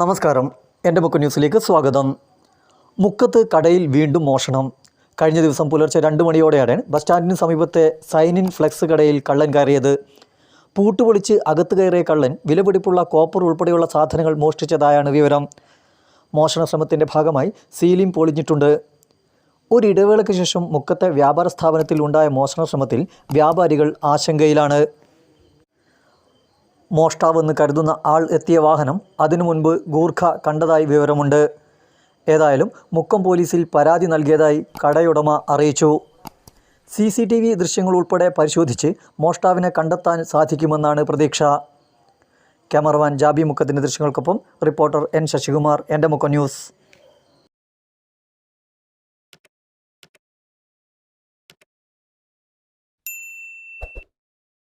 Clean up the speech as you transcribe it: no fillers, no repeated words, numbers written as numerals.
നമസ്കാരം, എൻ്റെ മുക്ക് ന്യൂസിലേക്ക് സ്വാഗതം. മുക്കത്ത് കടയിൽ വീണ്ടും മോഷണം. കഴിഞ്ഞ ദിവസം പുലർച്ചെ 2 മണിയോടെയാണ് ബസ് സ്റ്റാൻഡിന് സമീപത്തെ സൈനിൻ ഫ്ലെക്സ് കടയിൽ കള്ളൻ കയറിയത്. പൂട്ടുപൊളിച്ച് അകത്ത് കയറിയ കള്ളൻ വിലപിടിപ്പുള്ള കോപ്പർ ഉൾപ്പെടെയുള്ള സാധനങ്ങൾ മോഷ്ടിച്ചതായാണ് വിവരം. മോഷണ ശ്രമത്തിൻ്റെ ഭാഗമായി സീലിംഗ് പൊളിഞ്ഞിട്ടുണ്ട്. ഒരിടവേളയ്ക്ക് ശേഷം മുക്കത്തെ വ്യാപാര സ്ഥാപനത്തിൽ ഉണ്ടായ മോഷണ ശ്രമത്തിൽ വ്യാപാരികൾ ആശങ്കയിലാണ്. മോഷ്ടാവെന്ന് കരുതുന്ന ആൾ എത്തിയ വാഹനം അതിനു മുൻപ് ഗൂർഖ കണ്ടതായി വിവരമുണ്ട്. ഏതായാലും മുക്കം പോലീസിൽ പരാതി നൽകിയതായി കടയുടമ അറിയിച്ചു. CCTV ദൃശ്യങ്ങൾ ഉൾപ്പെടെ പരിശോധിച്ച് മോഷ്ടാവിനെ കണ്ടെത്താൻ സാധിക്കുമെന്നാണ് പ്രതീക്ഷ. ക്യാമറമാൻ ജാബി മുക്കത്തിൻ്റെ ദൃശ്യങ്ങൾക്കൊപ്പം റിപ്പോർട്ടർ N. ശശികുമാർ, എൻ്റെ മുക്കം ന്യൂസ്.